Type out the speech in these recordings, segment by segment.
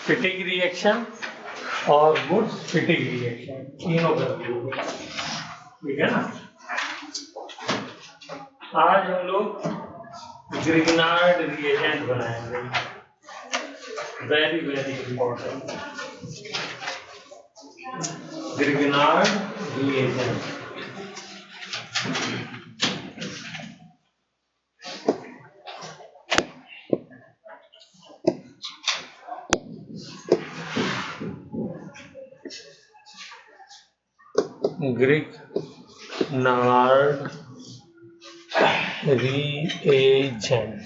Fitting reaction और woods fitting reaction तीनों कर दिए, ठीक है ना। आज हम लोग ग्रिग्नार्ड रिएजेंट बनाएंगे, very very important Grignard reagent. Grignard reagent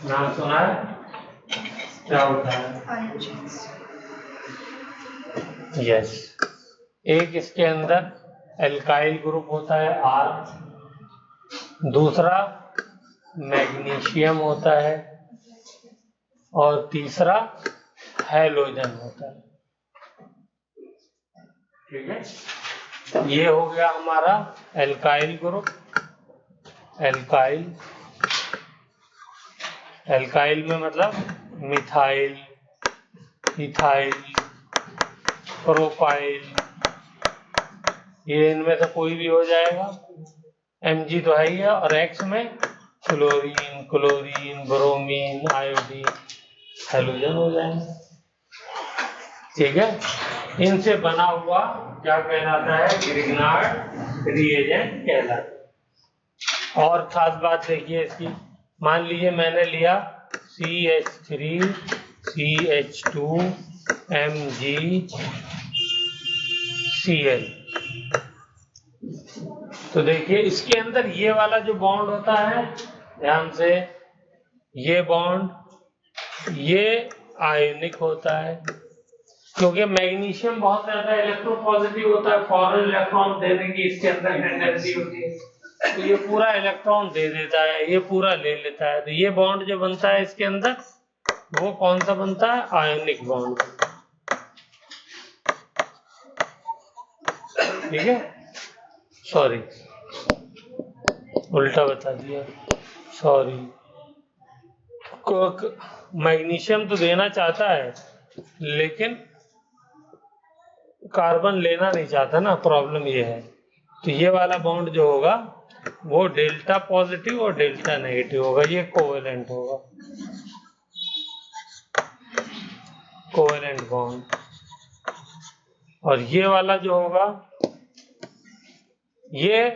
नाम सुना है? क्या होता है? यस, एक इसके अंदर एल्काइल ग्रुप होता है R, दूसरा मैग्नीशियम होता है और तीसरा हैलोजन होता है, ठीक है। ये हो गया हमारा एल्काइल ग्रुप। एल्काइल में मतलब मिथाइल, इथाइल, प्रोपाइल, ये इनमें से कोई भी हो जाएगा। Mg तो है ही है, और X में fluorine, chlorine, bromine, iodine, halogen हो जाएंगे, ठीक है। इनसे बना हुआ क्या कहलाता है? ग्रिग्नार्ड रिएजेंट कहलाता है। और खास बात देखिए इसकी, मान लीजिए मैंने लिया CH3CH2MgCl, तो देखिए इसके अंदर ये वाला जो बॉन्ड होता है, ध्यान से, ये बॉन्ड ये आयनिक होता है, क्योंकि मैग्नीशियम बहुत ज्यादा इलेक्ट्रोपॉजिटिव होता है, फॉरन इलेक्ट्रॉन देने की इसके अंदर टेंडेंसी होती है, तो ये पूरा इलेक्ट्रॉन दे देता है, ये पूरा ले लेता है। तो ये बॉन्ड जो बनता है इसके अंदर, वो कौन सा बनता है? आयनिक बॉन्ड, ठीक है। सॉरी, उल्टा बता दिया, सॉरी। मैग्नीशियम तो देना चाहता है लेकिन कार्बन लेना नहीं चाहता ना, प्रॉब्लम ये है। तो ये वाला बॉन्ड जो होगा वो डेल्टा पॉजिटिव और डेल्टा नेगेटिव होगा, ये कोवेलेंट होगा, कोवेलेंट बॉन्ड। और ये वाला जो होगा, ये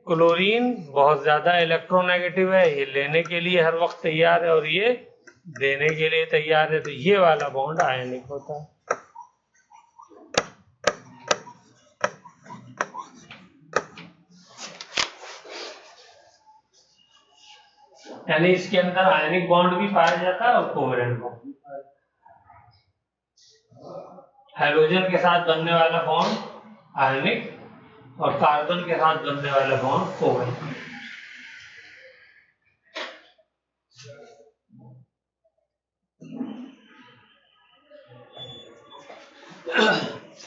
क्लोरीन बहुत ज्यादा इलेक्ट्रोनेगेटिव है, ये लेने के लिए हर वक्त तैयार है और ये देने के लिए तैयार है, तो ये वाला बॉन्ड आयनिक होता है। यानी इसके अंदर आयनिक बॉन्ड भी पाया जाता है और कोवेलेंट बॉन्ड भी पाया जाता है। हाइड्रोजन के साथ बनने वाला बॉन्ड आयनिक और कार्बन के साथ बनने वाला बॉन्ड कोवेलेंट,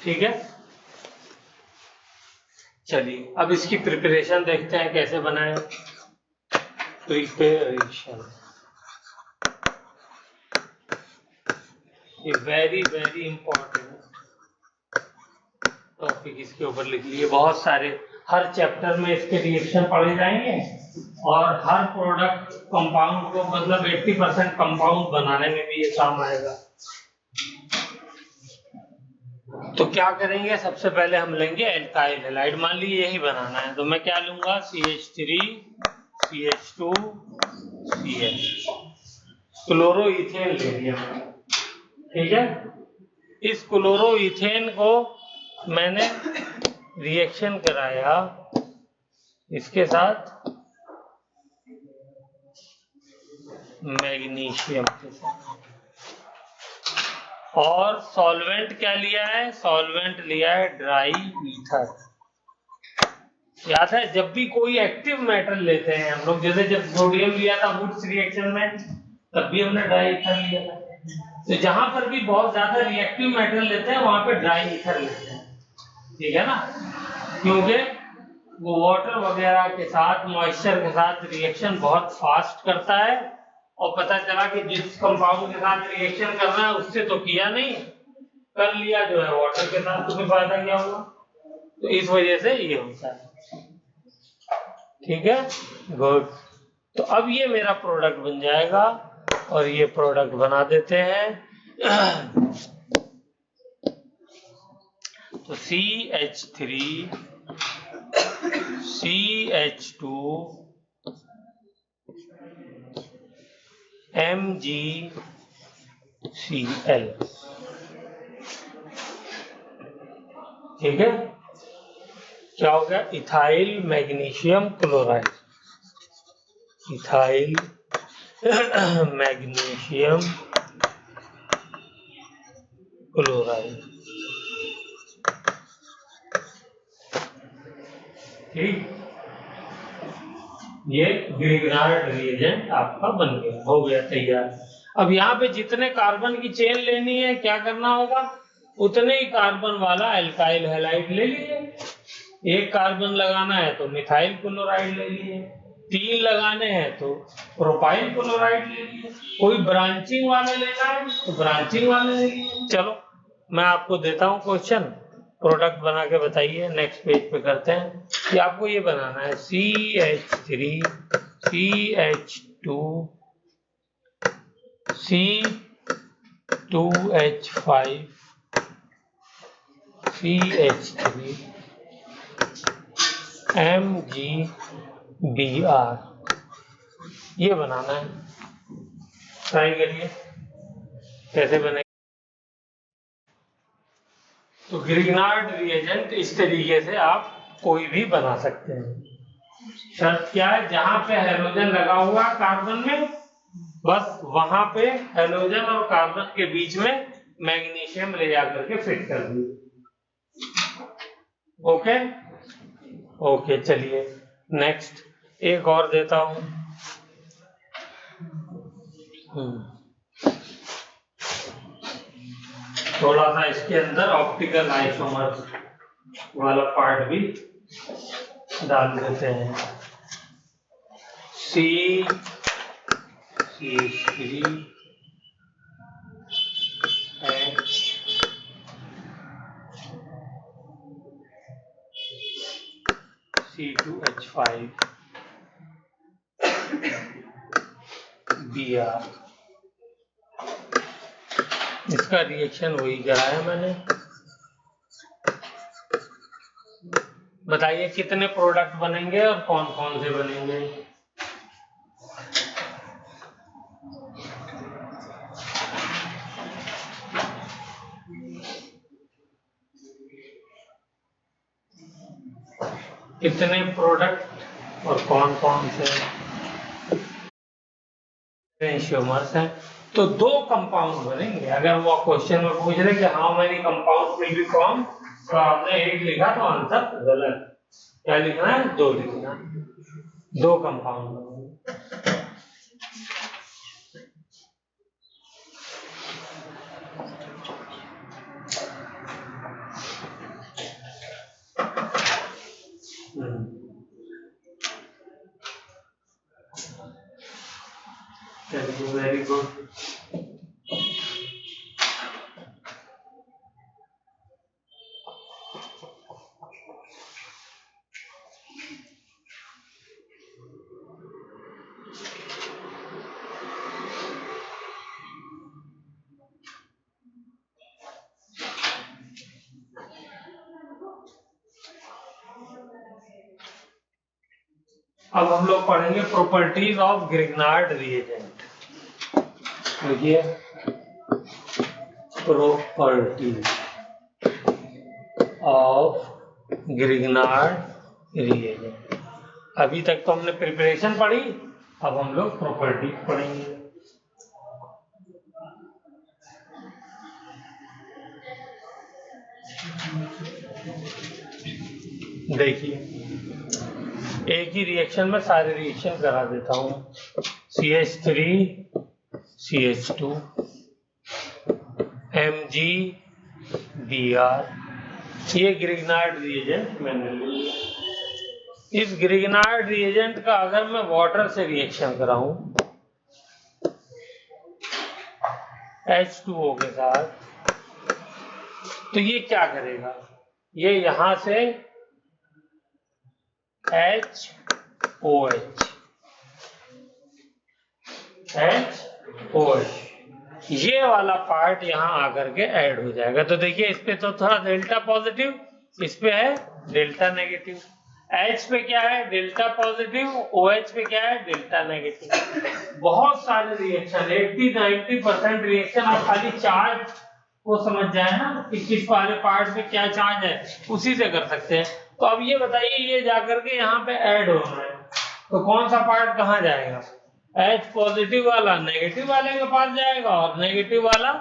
ठीक है। चलिए अब इसकी प्रिपरेशन देखते हैं कैसे बनाएं। प्रिपरेशन, ये वेरी वेरी इंपॉर्टेंट टॉपिक इसके ऊपर लिख लिए। बहुत सारे, हर चैप्टर में इसके रिएक्शन पढ़े जाएंगे और हर प्रोडक्ट कंपाउंड को, मतलब 80% कंपाउंड बनाने में भी ये काम आएगा। तो क्या करेंगे, सबसे पहले हम लेंगे एल्काइल हैलाइड। मान लीजिए यही बनाना है, तो मैं क्या लूंगा? CH3CH2CH, क्लोरोइथेन ले लिया, ठीक है। इस क्लोरोइथेन को मैंने रिएक्शन कराया इसके साथ मैग्नीशियम के साथ, और सॉल्वेंट क्या लिया है? सॉल्वेंट लिया है ड्राई ईथर। याद है, जब भी कोई एक्टिव मेटल लेते हैं हम लोग, जैसे जब सोडियम लिया था वुड्स रिएक्शन में, तब भी हमने ड्राई ईथर लिया था। तो जहां पर भी बहुत ज्यादा रिएक्टिव मेटल लेते हैं वहां पे ड्राई ईथर लेते हैं, ठीक है ना, क्योंकि वो वाटर वगैरह के साथ, मॉइस्चर के साथ रिएक्शन बहुत फास्ट करता है, और पता चला कि जिस कंपाउंड के साथ रिएक्शन करना है उससे तो किया नहीं, कर लिया जो है वाटर के साथ, तो फिर फायदा क्या हुआ। तो इस वजह से ये होता है। ठीक है, गुड। तो अब ये मेरा प्रोडक्ट बन जाएगा, और ये प्रोडक्ट बना देते हैं। तो CH3 CH2 MgCl। ठीक है, क्या हो गया, ethyl magnesium chloride, ethyl magnesium chloride. ठीक, ये ग्रिग्नार्ड रिएजेंट आपका बन गया, हो गया तैयार। अब यहाँ पे जितने कार्बन की चेन लेनी है क्या करना होगा, उतने ही कार्बन वाला एल्काइल हैलाइड ले लीजिए। एक कार्बन लगाना है तो मिथाइल क्लोराइड ले लीजिए, 3 लगाने हैं तो प्रोपाइल क्लोराइड ले लीजिए, कोई ब्रांचिंग वाला लेना है तो ब्रांचिंग वाला ले लीजिए। चलो मैं आपको देता हूँ क्वेश्चन, प्रोडक्ट बना के बताइए। नेक्स्ट पेज पे करते हैं कि आपको ये बनाना है CH3 CH2 C2H5 CH3 MgBr, ये बनाना है। ट्राई करिए कैसे बने। तो ग्रिग्नार्ड रिएजेंट इस तरीके से आप कोई भी बना सकते हैं। शर्त क्या है, जहां पे हैलोजन लगा हुआ कार्बन में, बस वहां पे हैलोजन और कार्बन के बीच में मैग्नीशियम ले जाकर के फिट कर दीजिए। ओके ओके, चलिए नेक्स्ट एक और देता हूं। थोड़ा सा इसके अंदर ऑप्टिकल आइसोमर वाला पार्ट भी डाल देते हैं। CH3 H C2H5 Br, इसका रिएक्शन वही कराया मैंने। बताइए कितने प्रोडक्ट बनेंगे और कौन कौन से बनेंगे। कितने प्रोडक्ट और कौन कौन से आइसोमर्स हैं। तो 2 कंपाउंड बनेंगे। अगर वो क्वेश्चन में पूछ रहे कि how many compound will be form, तो आपने 1 लिखा तो आंसर गलत। क्या लिखना है, 2 लिखना। 2 कंपाउंड बनेंगे। Very good. अब हम लोग पढ़ेंगे प्रॉपर्टीज ऑफ ग्रिग्नार्ड रिएजेंट। देखिए प्रॉपर्टीज ऑफ ग्रिग्नार्ड रिएजेंट। अभी तक तो हमने प्रिपरेशन पढ़ी, अब हम लोग प्रॉपर्टीज पढ़ेंगे। देखिए एक ही रिएक्शन में सारे रिएक्शन करा देता हूं। CH3 CH2 MgBr, ये ग्रिग्नार्ड रिएजेंट मैंने लिया। इस ग्रिग्नार्ड रिएजेंट का अगर मैं वाटर से रिएक्शन कराऊं H2O के साथ, तो ये क्या करेगा, ये यहां से HOH ये वाला पार्ट यहाँ आकर के ऐड हो जाएगा। तो देखिए इस पे तो थोड़ा डेल्टा पॉजिटिव, इस पे है डेल्टा नेगेटिव। H पे क्या है डेल्टा पॉजिटिव, OH पे क्या है डेल्टा नेगेटिव। बहुत सारे रिएक्शन 80-90% रिएक्शन आप खाली चार्ज को समझ जाए ना कि किस वाले पार्ट पे क्या चार्ज है, उसी से कर सकते हैं। तो अब ये बताइए ये जाकर के यहाँ पे ऐड होना है तो कौन सा पार्ट कहाँ जाएगा, H पॉजिटिव वाला नेगेटिव वाले के पास जाएगा और नेगेटिव वाला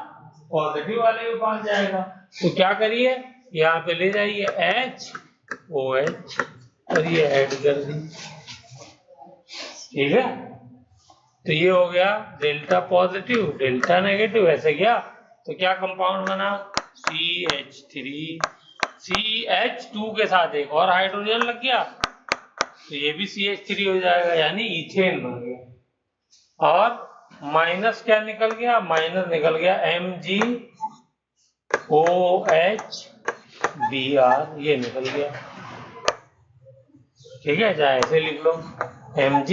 पॉजिटिव वाले के पास जाएगा। तो क्या करिए यहाँ पे ले जाइए HOH और ये ऐड कर दी, ठीक है। तो ये हो गया डेल्टा पॉजिटिव डेल्टा नेगेटिव, ऐसे गया तो क्या कंपाउंड बना CH3, CH2 के साथ एक और हाइड्रोजन लग गया तो ये भी CH3 हो जाएगा, यानी इथेन बन गया। और माइनस क्या निकल गया, माइनस निकल गया MgOH ये निकल गया, ठीक है। चाहे ऐसे लिख लो Mg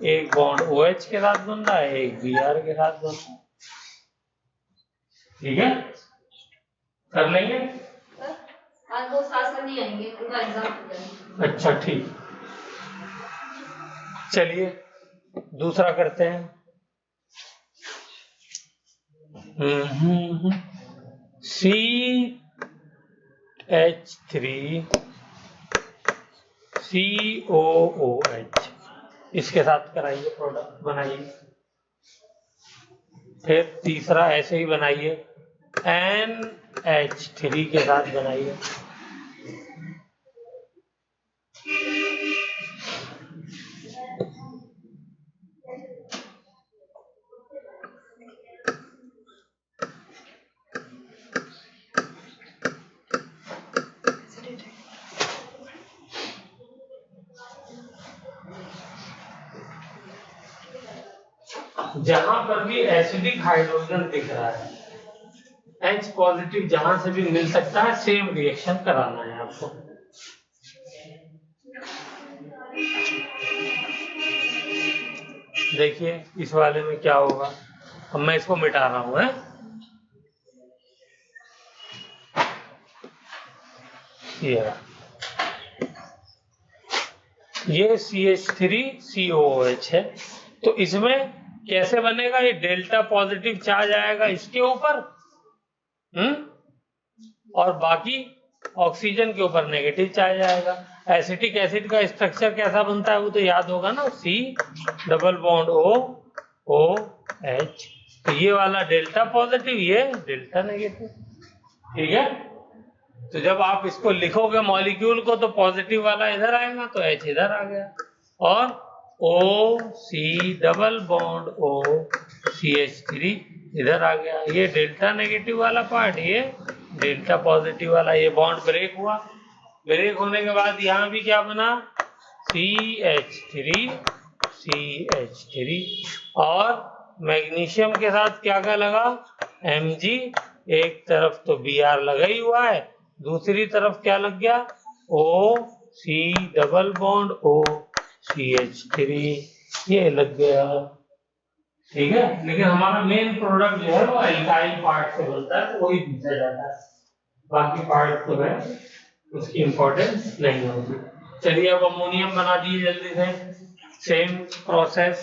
एक बॉन्ड OH के साथ बन रहा है, एक Br के साथ बन रहा है, ठीक है। कर लेंगे आज वो साथ नहीं आएंगे, पूरा एग्जाम। अच्छा ठीक, चलिए दूसरा करते हैं। CH3 COOH इसके साथ कराइए, प्रोडक्ट बनाइए। फिर तीसरा ऐसे ही बनाइए, NH3 के साथ बनाइए। जहां पर भी एसिडिक हाइड्रोजन दिख रहा है, H पॉजिटिव जहां से भी मिल सकता है, सेम रिएक्शन कराना है आपको। देखिए इस वाले में क्या होगा, अब मैं इसको मिटा रहा हूं, है ये CH3COOH है। तो इसमें कैसे बनेगा, ये डेल्टा पॉजिटिव चार्ज आएगा इसके ऊपर, और बाकी ऑक्सीजन के ऊपर नेगेटिव चार्ज आएगा। एसिटिक एसिड का स्ट्रक्चर कैसा बनता है वो तो याद होगा ना, C डबल बॉन्ड OH। तो ये वाला डेल्टा पॉजिटिव, ये डेल्टा नेगेटिव, ठीक है। तो जब आप इसको लिखोगे मॉलिक्यूल को तो पॉजिटिव वाला इधर आएगा तो H इधर आ गया, और OC डबल बॉन्ड OCH3 इधर आ गया। ये डेल्टा नेगेटिव वाला पार्ट, ये डेल्टा पॉजिटिव वाला, ये बॉन्ड ब्रेक हुआ। ब्रेक होने के बाद यहाँ भी क्या बना, CH3 और मैग्नीशियम के साथ क्या क्या लगा, Mg। एक तरफ तो Br लगा ही हुआ है, दूसरी तरफ क्या लग गया, OC डबल बॉन्ड OCH3 ये लग गया, ठीक है। लेकिन हमारा मेन प्रोडक्ट जो है वो एल्काइल पार्ट से बनता है, तो वही पूछा जाता है, बाकी पार्ट तो है उसकी इंपॉर्टेंस नहीं होगी। चलिए अब अमोनियम बना दिए जल्दी से, सेम प्रोसेस,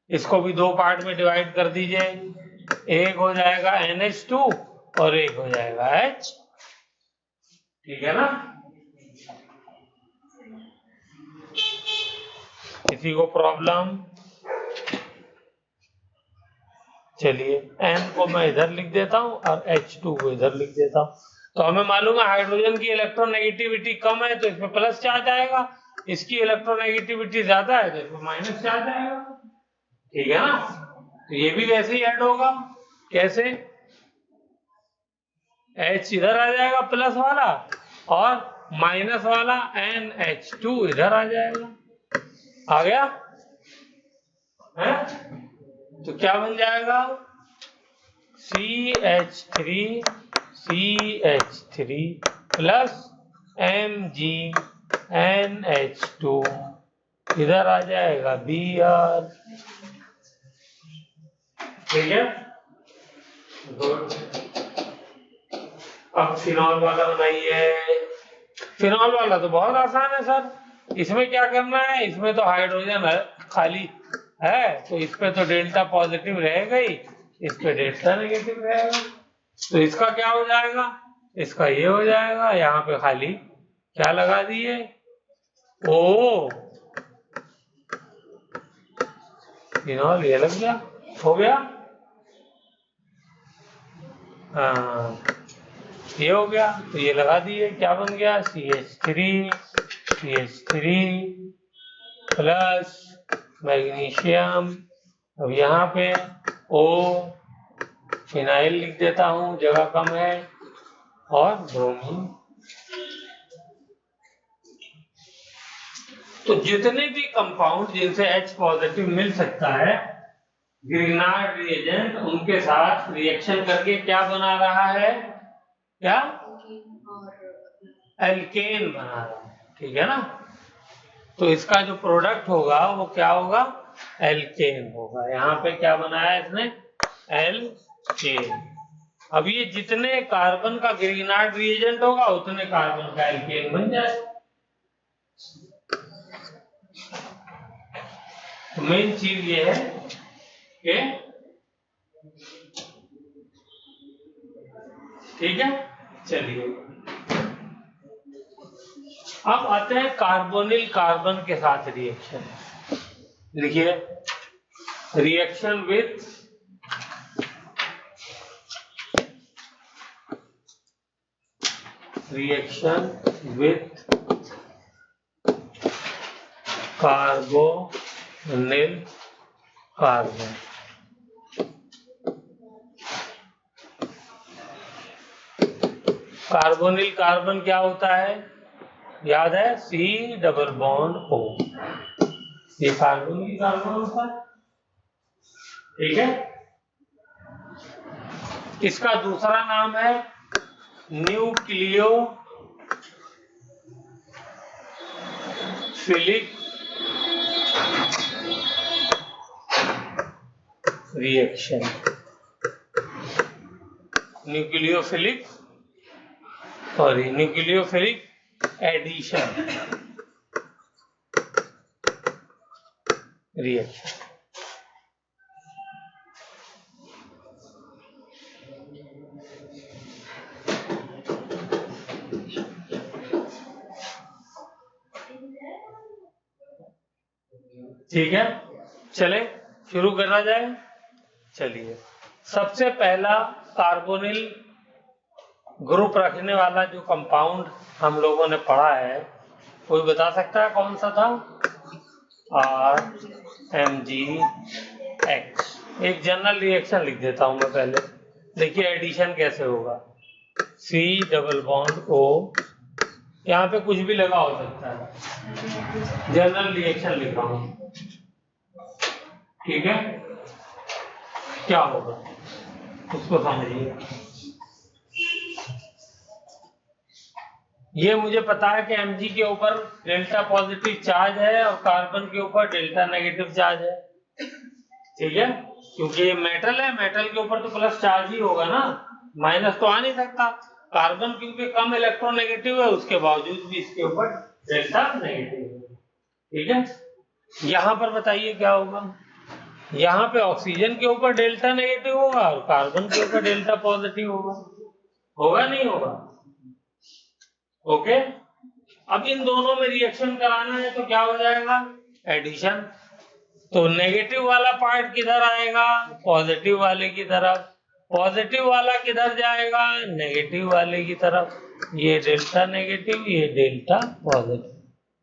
इसको भी दो पार्ट में डिवाइड कर दीजिए, एक हो जाएगा NH2 और एक हो जाएगा H, ठीक है ना। किसी को प्रॉब्लम, चलिए N को मैं इधर लिख देता हूं और H2 को इधर लिख देता हूं। तो हमें मालूम है हाइड्रोजन की इलेक्ट्रोनेगेटिविटी कम है तो इसमें प्लस चार्ज आएगा, इसकी इलेक्ट्रोनेगेटिविटी ज्यादा है तो इसमें माइनस चार्ज आएगा, ठीक है ना। तो ये भी वैसे ही ऐड होगा, कैसे, H इधर आ जाएगा प्लस वाला और माइनस वाला NH2 इधर आ जाएगा, आ गया है? तो क्या बन जाएगा? CH3 प्लस MgNH2 इधर आ जाएगा Br। ठीक है, गुड। अब फिनॉल वाला बनाइए। फिनॉल वाला तो बहुत आसान है सर, इसमें क्या करना है, इसमें तो हाइड्रोजन है खाली है, तो इस पे तो डेल्टा पॉजिटिव रहेगा ही, इस पे डेल्टा नेगेटिव रहेगा। तो इसका क्या हो जाएगा, इसका ये हो जाएगा, यहाँ पे खाली क्या लगा दिए, ओ फिनॉल, ये लग गया, हो गया। हाँ ये हो गया, तो ये लगा दिए, क्या बन गया, CH3 प्लस मैग्नीशियम। अब यहाँ पे O फिनाइल लिख देता हूँ, जगह कम है, और ब्रोमीन। तो जितने भी कंपाउंड जिनसे H पॉजिटिव मिल सकता है, ग्रिग्नार्ड रिएजेंट उनके साथ रिएक्शन करके क्या बना रहा है, क्या एल्केन बना रहा है, ठीक है ना। तो इसका जो प्रोडक्ट होगा वो क्या होगा, एल्केन होगा। यहाँ पे क्या बनाया इसने, एल्केन। अब ये जितने कार्बन का ग्रिग्नार्ड रिएजेंट होगा उतने कार्बन का एल्केन बन जाएगा। तो मेन चीज ये है कि, ठीक है, चलिए अब आते हैं कार्बोनिल कार्बन के साथ रिएक्शन। लिखिए, reaction with carbonyl carbon. Carbonyl carbon क्या होता है, याद है, C डबल बॉन्ड O, ये कार्बोनिल कार्बन होता है, ठीक है। इसका दूसरा नाम है nucleophilic reaction, nucleophilic addition reaction. ठीक है, चले शुरू करना जाए। चलिए, सबसे पहला कार्बोनिल ग्रुप रखने वाला जो कंपाउंड हम लोगों ने पढ़ा है, कोई बता सकता है कौन सा था, RMgX। एक जनरल रिएक्शन लिख देता हूं मैं पहले, देखिए एडिशन कैसे होगा, C डबल बॉन्ड O, यहाँ पे कुछ भी लगा हो सकता है, जनरल रिएक्शन लिखा हूं, ठीक है। क्या होगा उसको समझिए। ये मुझे पता है कि Mg के ऊपर डेल्टा पॉजिटिव चार्ज है और कार्बन के ऊपर डेल्टा नेगेटिव चार्ज है, ठीक है, क्योंकि ये मेटल है, मेटल के ऊपर तो प्लस चार्ज ही होगा ना, माइनस तो आ नहीं सकता। कार्बन क्योंकि कम इलेक्ट्रोनेगेटिव है, उसके बावजूद भी इसके ऊपर डेल्टा नेगेटिव है, ठीक है। यहाँ पर बताइए क्या होगा, यहाँ पे ऑक्सीजन के ऊपर डेल्टा नेगेटिव होगा और कार्बन के ऊपर डेल्टा पॉजिटिव होगा, होगा नहीं होगा, ओके। अब इन दोनों में रिएक्शन कराना है तो क्या हो जाएगा, एडिशन। तो नेगेटिव वाला पार्ट किधर आएगा, पॉजिटिव वाले की तरफ, पॉजिटिव वाला किधर जाएगा, नेगेटिव वाले की तरफ, ये डेल्टा नेगेटिव, ये डेल्टा पॉजिटिव,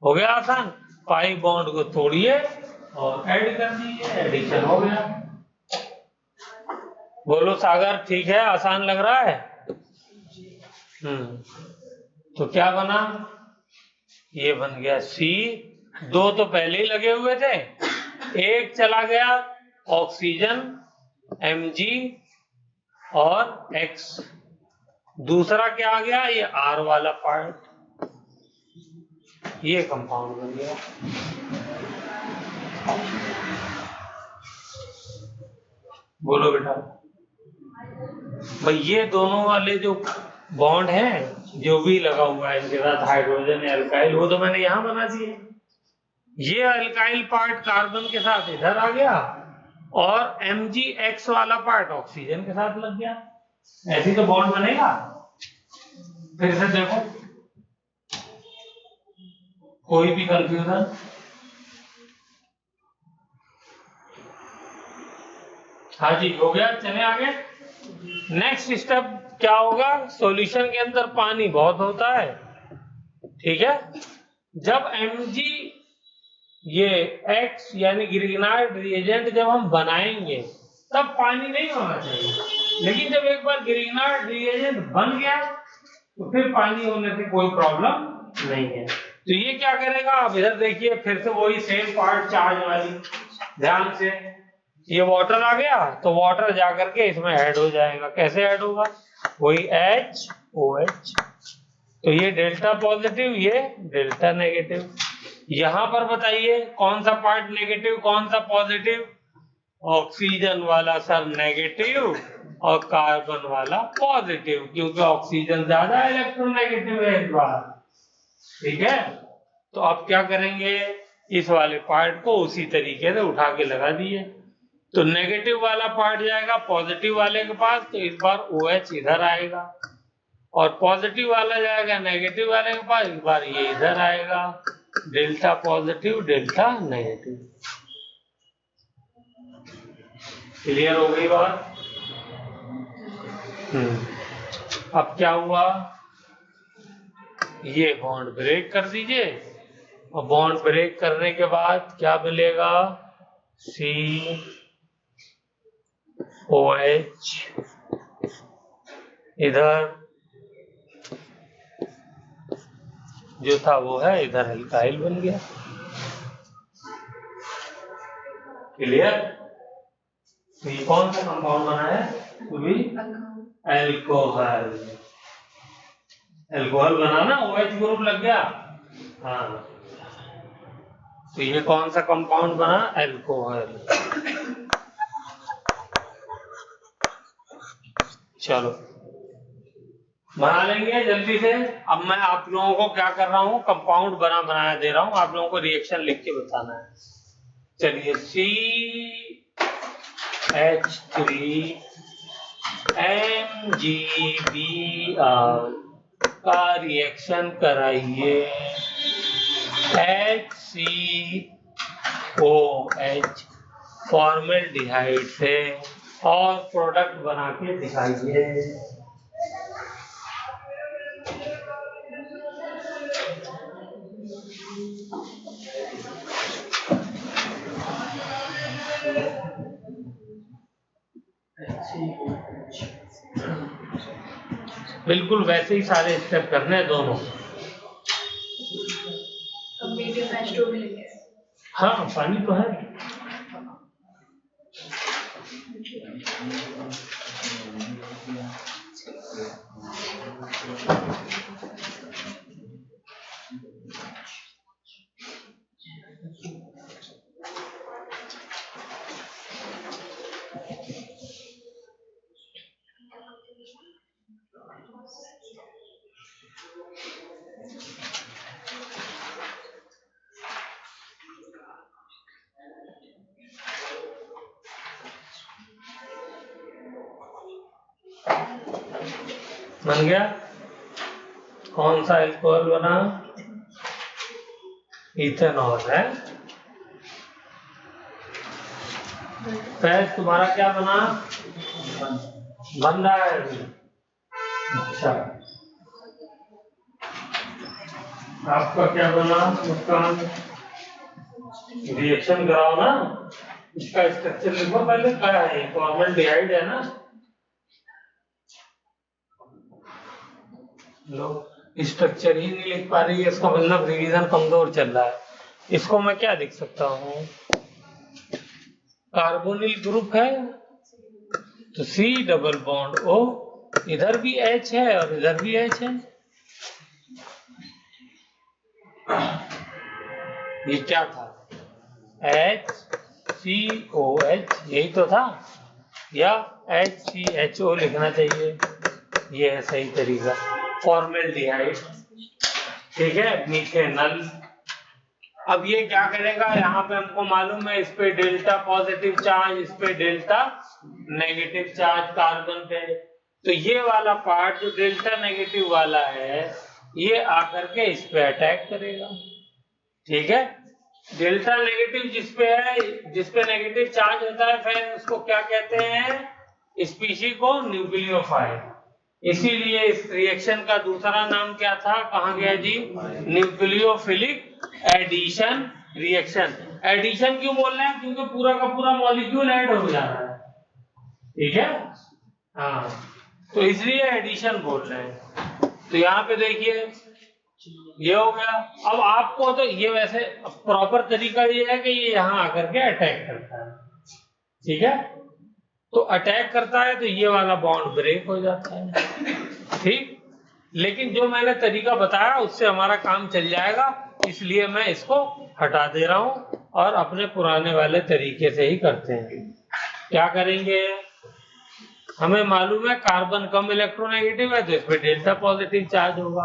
हो गया आसान। पाई बॉन्ड को तोड़िए और ऐड कर दीजिए, एडिशन हो गया। बोलो सागर, ठीक है, आसान लग रहा है। तो क्या बना, ये बन गया C। दो तो पहले ही लगे हुए थे, एक चला गया ऑक्सीजन Mg और X, दूसरा क्या आ गया, ये R वाला पार्ट, ये कंपाउंड बन गया। बोलो बेटा। भाई ये दोनों वाले जो बॉन्ड हैं, जो भी लगा हुआ है इनके साथ हाइड्रोजन एल्काइल, वो तो मैंने यहां बना दिए। ये अल्काइल पार्ट कार्बन के साथ इधर आ गया और MgX वाला पार्ट ऑक्सीजन के साथ लग गया। ऐसी तो बॉन्ड बनेगा। फिर से देखो, कोई भी कंफ्यूजन? हाँ जी, हो गया। चले आगे। नेक्स्ट स्टेप क्या होगा, सॉल्यूशन के अंदर पानी बहुत होता है, ठीक है। जब Mg ये X यानी ग्रिग्नाइट रिएजेंट जब हम बनाएंगे तब पानी नहीं होना चाहिए, लेकिन जब एक बार ग्रिग्नाइट रिएजेंट बन गया तो फिर पानी होने से कोई प्रॉब्लम नहीं है। तो ये क्या करेगा, आप इधर देखिए, फिर से वही सेम पार्ट चार्ज वाली, ध्यान से, ये वाटर आ गया तो वाटर जाकर के इसमें ऐड हो जाएगा। कैसे ऐड होगा, वही HOH, तो ये डेल्टा पॉजिटिव, ये डेल्टा नेगेटिव। यहां पर बताइए कौन सा पार्ट नेगेटिव कौन सा पॉजिटिव, ऑक्सीजन वाला सर नेगेटिव और कार्बन वाला पॉजिटिव, क्योंकि ऑक्सीजन ज्यादा इलेक्ट्रोनेगेटिव है इस बार, ठीक है। तो अब क्या करेंगे, इस वाले पार्ट को उसी तरीके से उठा के लगा दिए, तो नेगेटिव वाला पार्ट जाएगा पॉजिटिव वाले के पास, तो इस बार OH इधर आएगा, और पॉजिटिव वाला जाएगा नेगेटिव वाले के पास, इस बार ये इधर आएगा। Delta positive delta negative. Clear हो गई बात? अब क्या हुआ, ये बॉन्ड ब्रेक कर दीजिए, और बॉन्ड ब्रेक करने के बाद क्या मिलेगा, COH, इधर जो था वो है, इधर एल्काइल बन गया। क्लियर? तो ये कौन सा कंपाउंड बना है, तो भी अल्कोहल। अल्कोहल बना ना, OH ग्रुप लग गया, हाँ। तो ये कौन सा कंपाउंड बना, अल्कोहल। चलो बना लेंगे जल्दी से। अब मैं आप लोगों को क्या कर रहा हूँ, कंपाउंड बनाया दे रहा हूँ, आप लोगों को रिएक्शन लिख के बताना है। चलिए, CH3MgBr का रिएक्शन कराइए HCOH फॉर्मेल्डिहाइड से, और प्रोडक्ट बना के दिखाइए। बिल्कुल वैसे ही सारे स्टेप करने हैं दोनों। हाँ, पानी तो है। बन गया। कौन सा अल्कोहल बना, इथेनॉल है। फैज तुम्हारा क्या बना, बन रहा है अभी। अच्छा, आपका क्या बना, मुस्कान, रिएक्शन कराओ ना। इसका स्ट्रक्चर लिखो पहले, क्या है, फॉर्मल्डिहाइड है ना। लो स्ट्रक्चर ही नहीं लिख पा रही है, इसका मतलब रिवीजन कमजोर चल रहा है। इसको मैं क्या लिख सकता हूँ, कार्बोनिल ग्रुप है तो C डबल बॉन्ड O, इधर भी H है और इधर भी H है। ये क्या था, HCOH, यही तो था, या HCHO लिखना चाहिए, ये है सही तरीका। फॉर्मेल्डिहाइड, ठीक है, मीथेनल। अब ये क्या करेगा, यहाँ पे हमको मालूम है इस पे डेल्टा पॉजिटिव चार्ज, इस पे डेल्टा नेगेटिव चार्ज कार्बन पे, तो ये वाला पार्ट जो डेल्टा नेगेटिव वाला है ये आकर के इस पे अटैक करेगा, ठीक है। डेल्टा नेगेटिव जिसपे है, जिसपे नेगेटिव चार्ज होता है फिर उसको क्या कहते हैं, स्पीशी को न्यूक्लियोफाइल। इसीलिए इस रिएक्शन का दूसरा नाम क्या था, कहाँ गया जी, न्यूक्लियोफिलिक एडिशन रिएक्शन। एडिशन क्यों बोल रहे हैं, क्योंकि पूरा का पूरा मॉलिक्यूल ऐड हो जा रहा है, ठीक है, हाँ, तो इसलिए एडिशन बोल रहे हैं। तो यहाँ पे देखिए ये हो गया। अब आपको तो ये वैसे प्रॉपर तरीका ये है कि ये यहाँ आकर के अटैक करता है, ठीक है, तो अटैक करता है तो ये वाला बॉन्ड ब्रेक हो जाता है, ठीक। लेकिन जो मैंने तरीका बताया उससे हमारा काम चल जाएगा, इसलिए मैं इसको हटा दे रहा हूं और अपने पुराने वाले तरीके से ही करते हैं। क्या करेंगे, हमें मालूम है कार्बन कम इलेक्ट्रोनेगेटिव है तो इस पे डेल्टा पॉजिटिव चार्ज होगा,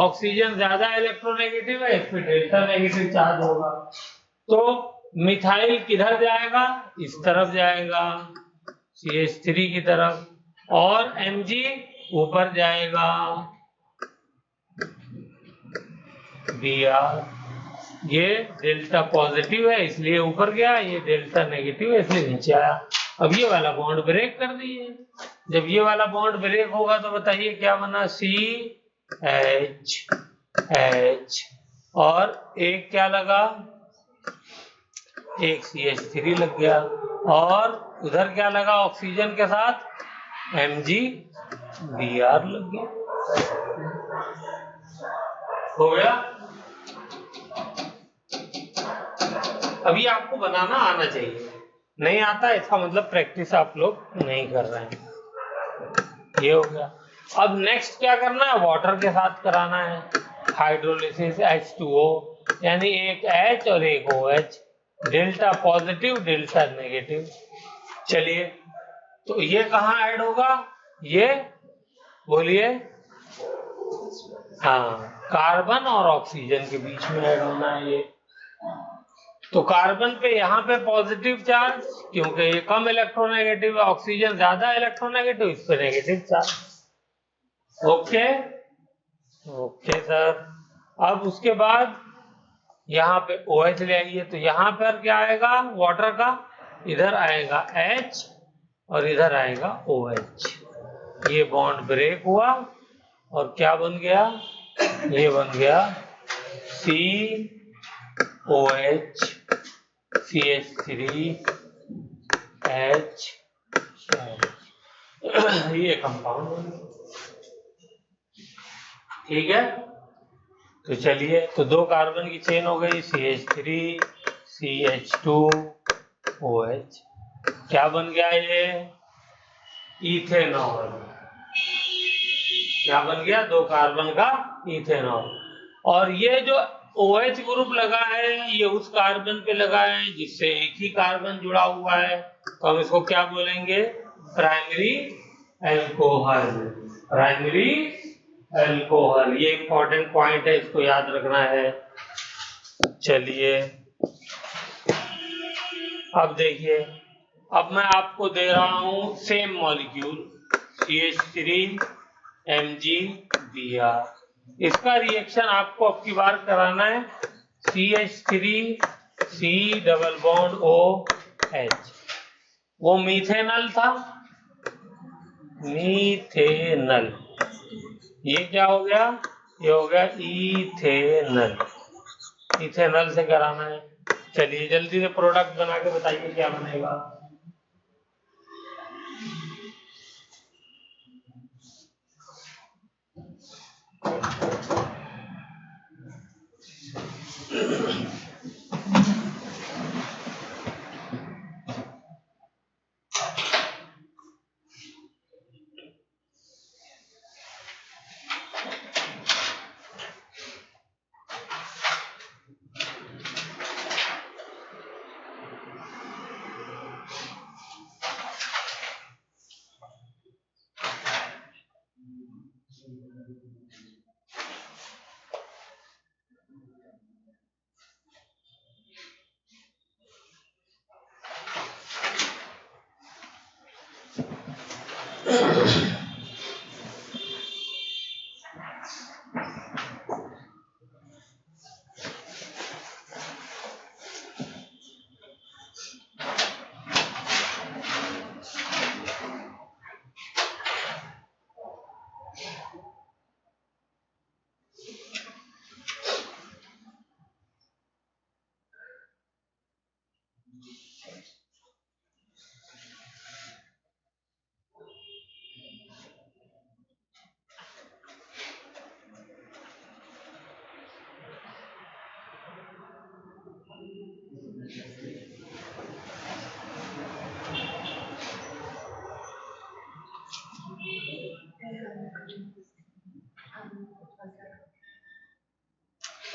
ऑक्सीजन ज्यादा इलेक्ट्रोनेगेटिव है इस पे डेल्टा नेगेटिव चार्ज होगा। तो मिथाइल किधर जाएगा, इस तरफ जाएगा CH3 की तरफ, और Mg ऊपर जाएगा Br। ये डेल्टा पॉजिटिव है इसलिए ऊपर गया, ये डेल्टा नेगेटिव है इसलिए नीचे आया। अब ये वाला बॉन्ड ब्रेक कर दिए, जब ये वाला बॉन्ड ब्रेक होगा तो बताइए क्या बना, CH और एक क्या लगा, एक CH3 लग गया, और उधर क्या लगा ऑक्सीजन के साथ, MgBr लग गया, हो गया। अभी आपको बनाना आना चाहिए, नहीं आता इसका मतलब प्रैक्टिस आप लोग नहीं कर रहे हैं, ये हो गया। अब नेक्स्ट क्या करना है, वाटर के साथ कराना है हाइड्रोलिसिस, H2O, यानी एक H और एक OH, delta positive delta negative. चलिए तो ये कहाँ ऐड होगा, ये बोलिए, हाँ, कार्बन और ऑक्सीजन के बीच में ऐड होना है ये। तो कार्बन पे यहाँ पे पॉजिटिव चार्ज, क्योंकि ये कम इलेक्ट्रोनेगेटिव है, ऑक्सीजन ज्यादा इलेक्ट्रोनेगेटिव, इस पे negative charge. Okay okay sir. अब उसके बाद यहाँ पे OH ले आइए, तो यहाँ पर क्या आएगा वाटर का, इधर आएगा H और इधर आएगा OH, ये बॉन्ड ब्रेक हुआ और क्या बन गया, ये बन गया COH CH3 H, ये कंपाउंड बन गया, ठीक है। तो चलिए, तो दो कार्बन की चेन हो गई, CH3 CH2 OH, क्या बन गया ये, इथेनॉल। क्या बन गया, दो कार्बन का इथेनॉल। और ये जो OH ग्रुप लगा है ये उस कार्बन पे लगा है जिससे एक ही कार्बन जुड़ा हुआ है, तो हम इसको क्या बोलेंगे, प्राइमरी एल्कोहल। प्राइमरी एल्कोहल, ये इंपॉर्टेंट पॉइंट है, इसको याद रखना है। चलिए अब देखिए, अब मैं आपको दे रहा हूं सेम मॉलिक्यूल CH3 MgBr, इसका रिएक्शन आपको अब की बार कराना है CH3 C double bond OH, वो मीथेनल था, मीथेनल, ये क्या हो गया, ये हो गया इथेनल, इथेनल से कराना है। चलिए जल्दी से प्रोडक्ट बना के बताइए क्या बनेगा।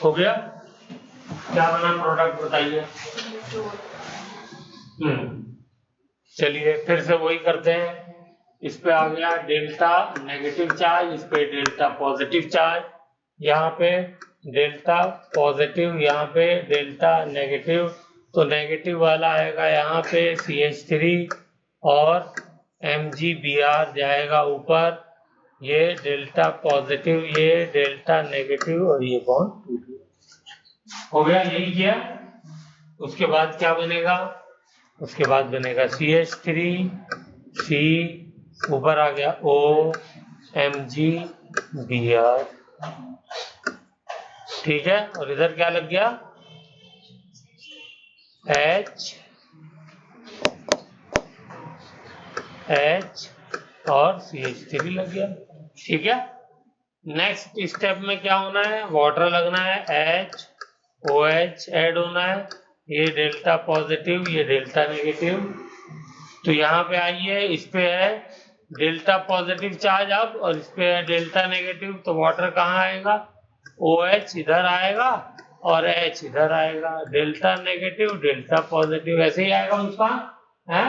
हो गया? क्या बना प्रोडक्ट बताइए। चलिए फिर से वही करते हैं। इस पे आ गया डेल्टा नेगेटिव चार्ज, इस पे डेल्टा पॉजिटिव चार्ज, यहाँ पे डेल्टा पॉजिटिव, यहाँ पे डेल्टा नेगेटिव। तो नेगेटिव वाला आएगा यहाँ पे CH3 और MgBr जाएगा ऊपर। ये डेल्टा पॉजिटिव, ये डेल्टा नेगेटिव और ये बॉन्ड टूट गया। हो गया? यही किया। उसके बाद क्या बनेगा? उसके बाद बनेगा CH3 C, ऊपर आ गया O MgBr। ठीक है, और इधर क्या लग गया? H और CH3 लग गया। ठीक है, नेक्स्ट स्टेप में क्या होना है? वाटर लगना है, HOH ऐड होना है। ये डेल्टा पॉजिटिव, ये डेल्टा नेगेटिव। तो यहाँ पे आइए, इस पे है डेल्टा पॉजिटिव चार्ज अब, और इस पे है डेल्टा नेगेटिव। तो वाटर कहाँ आएगा? OH इधर आएगा और H इधर आएगा। डेल्टा नेगेटिव डेल्टा पॉजिटिव ऐसे ही आएगा उसका है।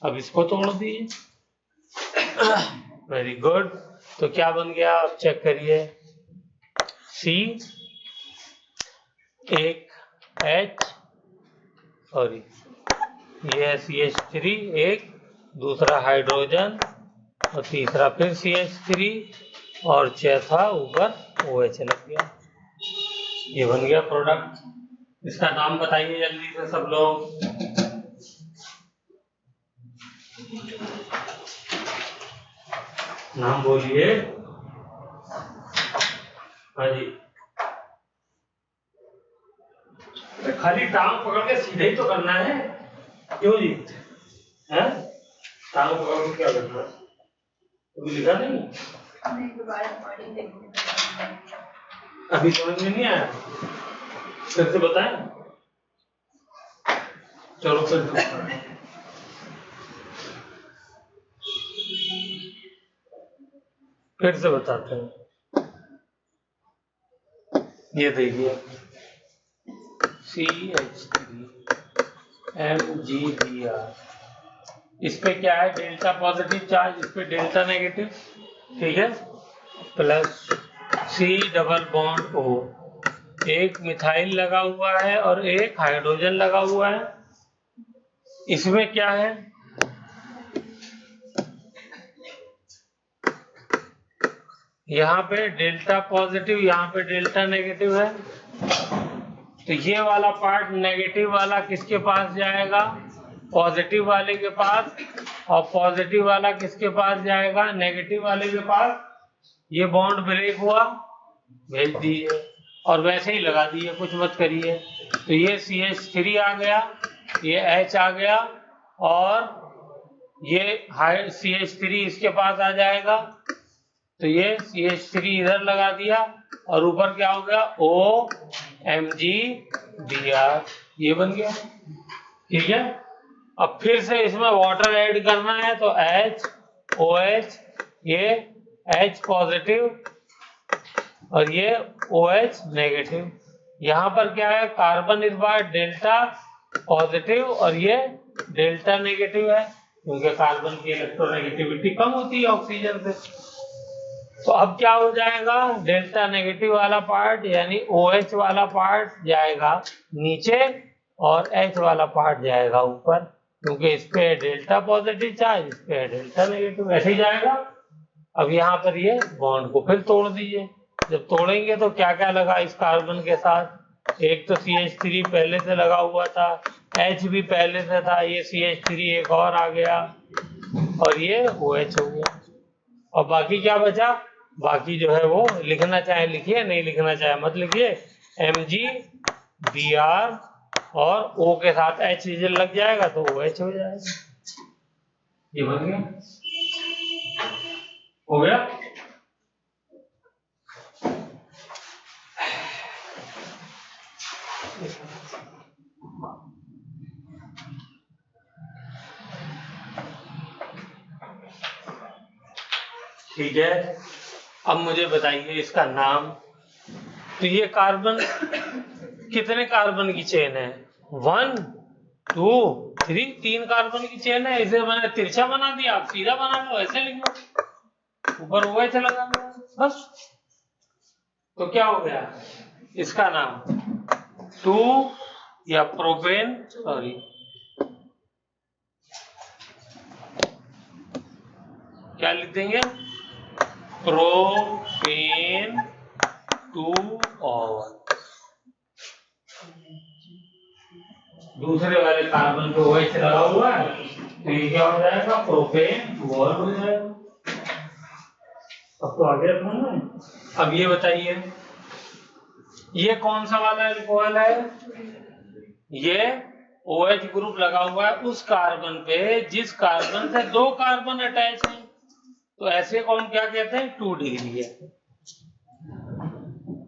अब इसको तोड़ दिए। Very good. तो क्या बन गया? आप चेक करिए। C, एक H, सॉरी ये है CH3 एक, दूसरा हाइड्रोजन और तीसरा फिर CH3 और चौथा ऊपर OH लग गया। ये बन गया प्रोडक्ट। इसका नाम बताइए जल्दी से सब लोग। नाम बोलिए। हाँ जी, खाली टांग पकड़ के सीधे ही तो करना है। क्यों जी? है टांग पकड़ के क्या करना है? अभी लिखा नहीं, अभी समझ में नहीं आया? फिर से बताएं। चलो फिर से बताते हैं। ये देखिए CH3 MgBr, इस पे क्या है? डेल्टा पॉजिटिव चार्ज, इस पे डेल्टा नेगेटिव। ठीक है, plus C double bond O, एक मिथाइल लगा हुआ है और एक हाइड्रोजन लगा हुआ है। इसमें क्या है? यहाँ पे डेल्टा पॉजिटिव, यहाँ पे डेल्टा नेगेटिव है। तो ये वाला पार्ट नेगेटिव वाला किसके पास जाएगा? पॉजिटिव वाले के पास। और पॉजिटिव वाला किसके पास जाएगा? नेगेटिव वाले के पास। ये बॉन्ड ब्रेक हुआ, भेज दीजिए और वैसे ही लगा दीजिए, कुछ मत करिए। तो ये CH3 आ गया, ये H आ गया और ये CH3 इसके पास आ जाएगा। तो ये CH3 इधर लगा दिया और ऊपर क्या हो गया OMgBr, ये बन गया। ठीक है, अब फिर से इसमें वाटर ऐड करना है तो HOH, ये H पॉजिटिव और ये OH नेगेटिव। यहाँ पर क्या है, कार्बन इस बार डेल्टा पॉजिटिव और ये डेल्टा नेगेटिव है, क्योंकि कार्बन की इलेक्ट्रोनेगेटिविटी कम होती है ऑक्सीजन से। तो अब क्या हो जाएगा, डेल्टा नेगेटिव वाला पार्ट यानी OH वाला पार्ट जाएगा नीचे और H वाला पार्ट जाएगा ऊपर, क्योंकि इस पे डेल्टा पॉजिटिव चार्ज, इस पे डेल्टा नेगेटिव, ऐसे ही जाएगा। अब यहाँ पर ये बॉन्ड को फिर तोड़ दीजिए। जब तोड़ेंगे तो क्या क्या लगा इस कार्बन के साथ, एक तो CH3 पहले से लगा हुआ था, H भी पहले से था, ये CH3 एक और आ गया और ये OH हो गया। और बाकी क्या बचा, बाकी जो है वो लिखना चाहे लिखिए, नहीं लिखना चाहे मत लिखिए। MgBr और O के साथ H लग जाएगा तो OH हो जाएगा। ये बन गया, हो गया। ठीक है, अब मुझे बताइए इसका नाम। तो ये कार्बन कितने कार्बन की चेन है, 1 2 3, 3 कार्बन की चेन है। इसे मैंने तिरछा बना दिया, आप सीधा बना लो, ऐसे लिख लो, ऊपर OH लगा दो बस। तो क्या हो गया इसका नाम, 2 या प्रोपेन, सॉरी क्या लिख देंगे, प्रोपेन 2 और दूसरे वाले कार्बन पे OH लगा हुआ है, तो ये क्या हो जाएगा, प्रोपेन 2 और हो जाएगा। अब तो आगे रखना है। अब ये बताइए ये कौन सा वाला अल्कोहल है, ये OH ग्रुप लगा हुआ है उस कार्बन पे जिस कार्बन से 2 कार्बन अटैच है, तो ऐसे को हम क्या कहते हैं, 2 डिग्री है।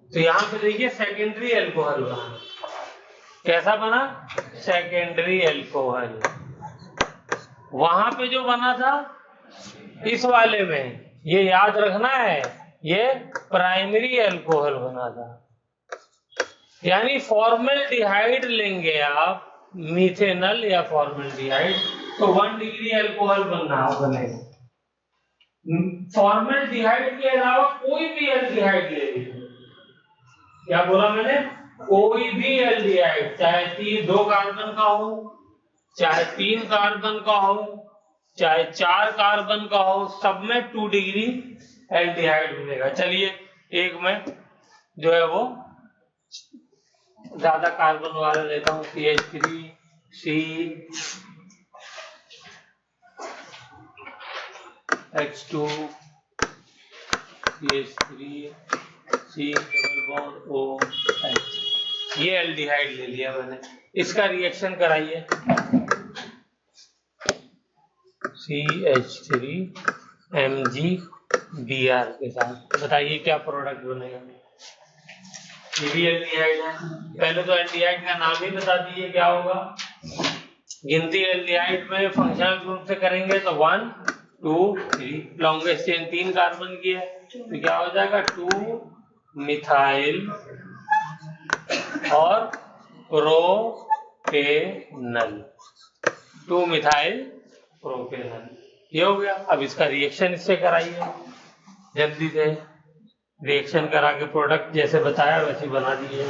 तो यहां पे देखिए सेकेंडरी अल्कोहल बना, कैसा बना, सेकेंडरी अल्कोहल। वहां पे जो बना था इस वाले में, ये याद रखना है, ये प्राइमरी अल्कोहल बना था। यानी फॉर्मल्डिहाइड लेंगे आप, मीथेनल या फॉर्मल्डिहाइड, तो 1 डिग्री अल्कोहल बनेगा। फॉर्मल्डिहाइड के अलावा कोई भी एल्डिहाइड ले लीजिए, क्या बोला मैंने, कोई भी एल्डिहाइड, चाहे 2 कार्बन का हो, चाहे 3 कार्बन का हो, चाहे 4 कार्बन का हो, सब में 2 डिग्री एल्डिहाइड मिलेगा। चलिए एक में जो है वो ज्यादा कार्बन वाला लेता हूँ, CH3 CH2 CH3 C double bond OH, ये एल्डिहाइड ले लिया मैंने। इसका रिएक्शन कराइए, CH3 MgBr के साथ, बताइए क्या प्रोडक्ट बनेगा। ये भी एल्डिहाइड है, पहले तो एल्डिहाइड का नाम ही बता दीजिए क्या होगा। गिनती एल्डिहाइड में फंक्शनल ग्रुप से करेंगे तो 1 2 3, लॉन्गेस्ट चेन 3 कार्बन की है, तो क्या हो जाएगा 2 मिथाइल और प्रोपेनल, 2 मिथाइल प्रोपेनल, ये हो गया। अब इसका रिएक्शन इससे कराइए, जल्दी से रिएक्शन करा के प्रोडक्ट जैसे बताया वैसे बना दीजिए।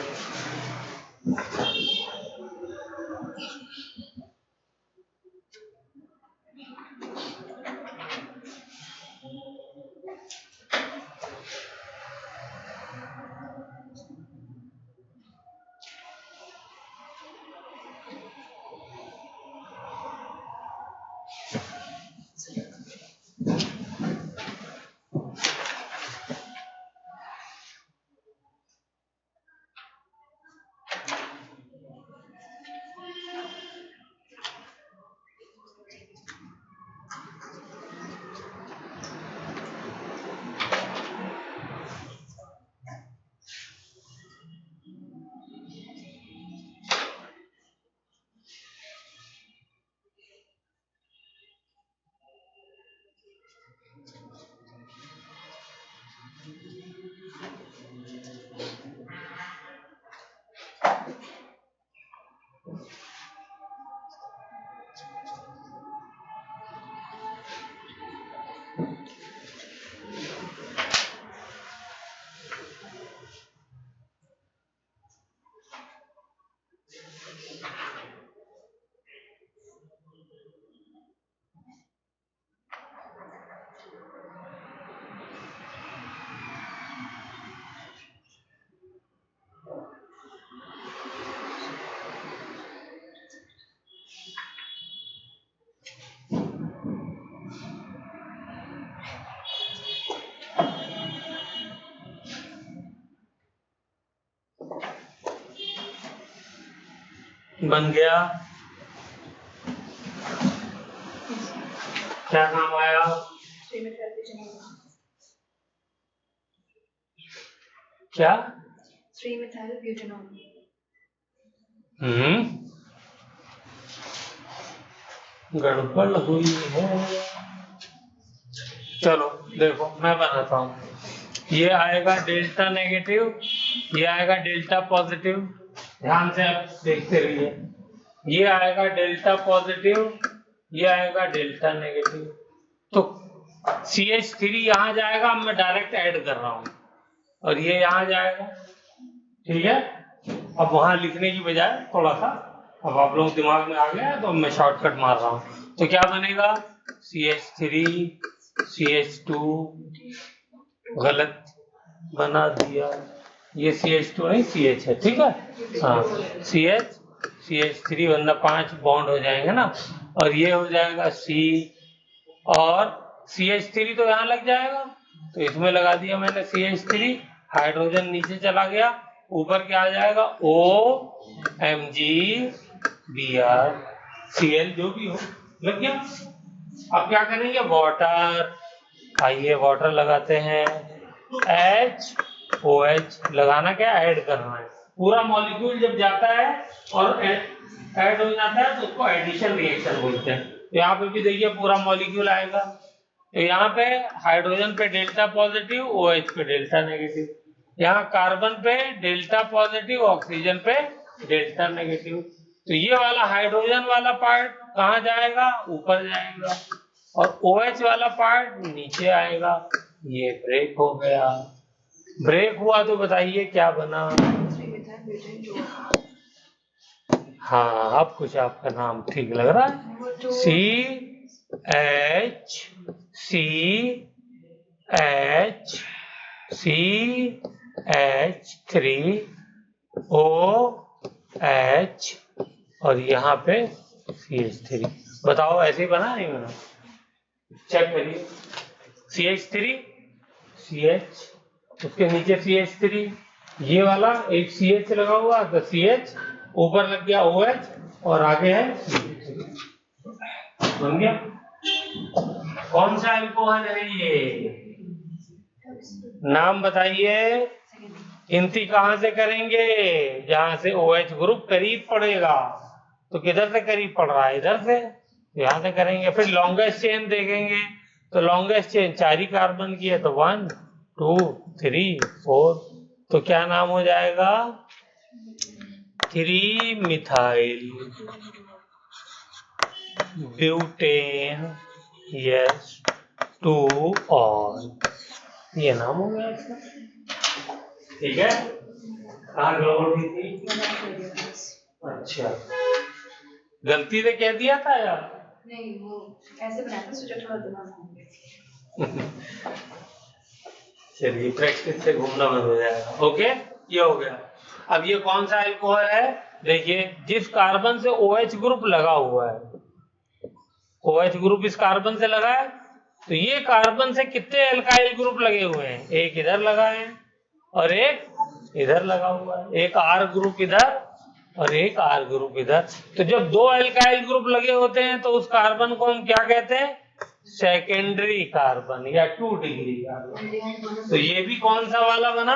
बन गया। क्या काम आया? क्या? 3-methyl-butanol। गड़बड़ हुई है। चलो देखो मैं बनाता हूँ। ये आएगा डेल्टा नेगेटिव, ये आएगा डेल्टा पॉजिटिव। ध्यान से आप देखते रहिए। ये आएगा डेल्टा पॉजिटिव, ये आएगा डेल्टा नेगेटिव। तो CH3 यहाँ जाएगा, मैं डायरेक्ट ऐड कर रहा हूँ, और ये यहाँ जाएगा। ठीक है, अब वहां लिखने की बजाय थोड़ा सा अब आप लोग दिमाग में आ गया तो मैं शॉर्टकट मार रहा हूँ। तो क्या बनेगा? CH3 CH2, गलत बना दिया, ये CH2 नहीं CH है। ठीक है, हाँ CH3 वरना 5 बॉन्ड हो जाएंगे ना, और ये हो जाएगा C, और CH3 तो यहाँ लग जाएगा, तो इसमें लगा दिया मैंने CH3। हाइड्रोजन नीचे चला गया, ऊपर क्या आ जाएगा? OMgBr Cl, जो भी हो लग गया। अब क्या करेंगे? वाटर, आइए वाटर लगाते हैं। HOH लगाना, क्या ऐड करना है। पूरा मॉलिक्यूल जब जाता है और ऐड हो जाता है तो उसको एडिशन रिएक्शन बोलते हैं। तो यहाँ पे भी देखिए पूरा मॉलिक्यूल आएगा। तो यहाँ पे हाइड्रोजन पे डेल्टा पॉजिटिव, OH पे डेल्टा नेगेटिव। यहाँ कार्बन पे डेल्टा पॉजिटिव, ऑक्सीजन पे डेल्टा नेगेटिव। तो ये वाला हाइड्रोजन वाला पार्ट कहाँ जाएगा? ऊपर जाएगा, और OH वाला पार्ट नीचे आएगा। ये ब्रेक हो गया। ब्रेक हुआ तो बताइए क्या बना? हाँ, अब कुछ आपका नाम ठीक लग रहा है। CH3OH, और यहाँ पे CH3। बताओ ऐसे ही बना नहीं बना? चेक करिए। CH3 CH, उसके नीचे CH3, ये वाला एक CH लगा हुआ तो CH, ऊपर लग गया OH, और आगे है CH3। बन गया। कौन सा अल्कोहल है ये? नाम बताइए। गिनती कहां से करेंगे? जहां से OH ग्रुप करीब पड़ेगा। तो किधर से करीब पड़ रहा है? इधर से, यहां से करेंगे। फिर लॉन्गेस्ट चेन देखेंगे, तो लॉन्गेस्ट चेन 4 ही कार्बन की है, तो 1 2 3 4। तो क्या नाम हो जाएगा? 3-मिथाइल ब्यूटेन, यस, 2 ऑल। ये नाम हो गया इसका। ठीक है, कहाँ गड़बड़ थी? अच्छा, गलती से कह दिया था यार? नहीं, वो ऐसे बनाया था, सोचा थोड़ा दिमाग घूम गया। चलिए, प्रैक्टिस से घूमना बंद हो जाएगा। ओके, ये हो गया। अब ये कौन सा अल्कोहल है? देखिए, जिस कार्बन से OH ग्रुप लगा हुआ है, OH ग्रुप इस कार्बन से लगा है, तो ये कार्बन से कितने एल्काइल ग्रुप लगे हुए हैं? एक इधर लगा है और एक इधर लगा हुआ है। एक R ग्रुप इधर और एक R ग्रुप इधर। तो जब 2 एल्काइल ग्रुप लगे होते हैं तो उस कार्बन को हम क्या कहते हैं? सेकेंडरी कार्बन, या 2 डिग्री कार्बन। तो ये भी कौन सा वाला बना?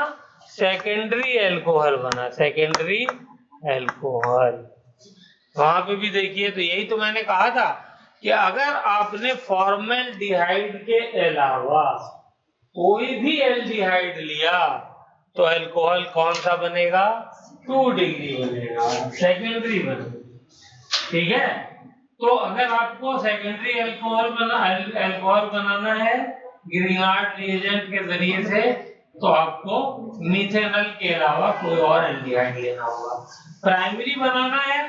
सेकेंडरी एल्कोहल बना, सेकेंडरी एल्कोहल। वहां पे भी देखिए, तो यही तो मैंने कहा था कि अगर आपने फॉर्मेल्डिहाइड के अलावा कोई भी एल्डिहाइड लिया तो अल्कोहल कौन सा बनेगा? 2 डिग्री बनेगा, सेकेंडरी बनेगा। ठीक है, तो अगर आपको सेकेंडरी अल्कोहल बनाना है ग्रीनार्ड रिएजेंट के जरिए से, तो आपको मिथेनॉल के अलावा कोई और एल्डिहाइड लेना होगा। प्राइमरी बनाना है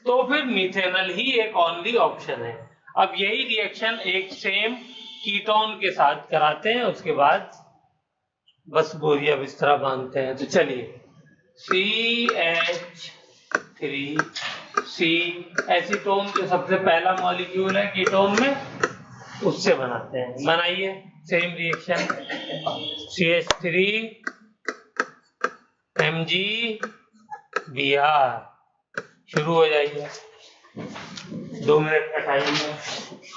तो फिर मिथेनॉल ही एक ओनली ऑप्शन है। अब यही रिएक्शन एक सेम कीटोन के साथ कराते हैं, उसके बाद बस बोरिया बिस्तरा बांधते हैं। तो चलिए CH3C एसीटोन जो सबसे पहला मॉलिक्यूल है कीटोन में, उससे बनाते हैं। बनाइए सेम रिएक्शन CH3 MgBr, शुरू हो जाइए। 2 मिनट का टाइम है।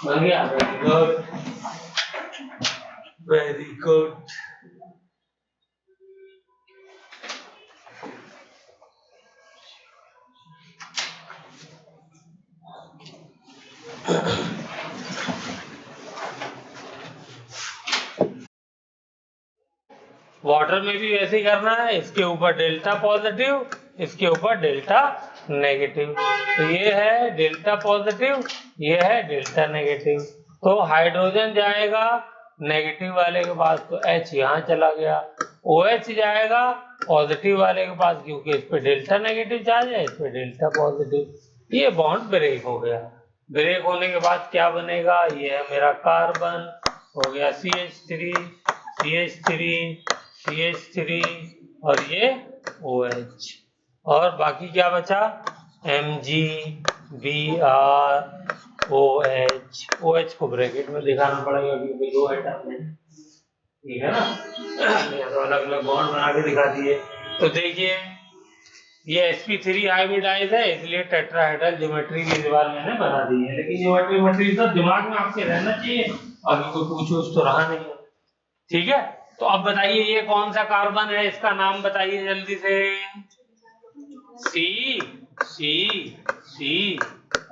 बन गया? Very good, very good. Water में भी वैसे ही करना है, इसके ऊपर डेल्टा पॉजिटिव, इसके ऊपर डेल्टा नेगेटिव। तो ये है डेल्टा पॉजिटिव, ये है डेल्टा नेगेटिव। तो हाइड्रोजन जाएगा नेगेटिव वाले के पास, तो H यहाँ चला गया। OH जाएगा पॉजिटिव वाले के पास, क्योंकि इस पे डेल्टा नेगेटिव चार्ज है, इस पे डेल्टा पॉजिटिव। ये बॉन्ड ब्रेक हो गया। ब्रेक होने के बाद क्या बनेगा? ये है मेरा कार्बन, हो गया CH3 CH3 और ये OH। और बाकी क्या बचा? MgBrOH। OH को ब्रैकेट में दिखाना पड़ेगा क्योंकि 2 एटम है, ठीक है ना? ये तो अलग अलग बॉन्ड बना के दिखा दिए। तो देखिए ये sp3 हाइब्रिडाइज है, इसलिए टेट्राहेड्रल ज्योमेट्री भी इस बार मैंने बना दी है। लेकिन ज्योमेट्री तो दिमाग में आपके रहना चाहिए, अभी कोई पूछ तो रहा नहीं है, ठीक है? तो अब बताइए ये कौन सा कार्बन है, इसका नाम बताइए जल्दी से। C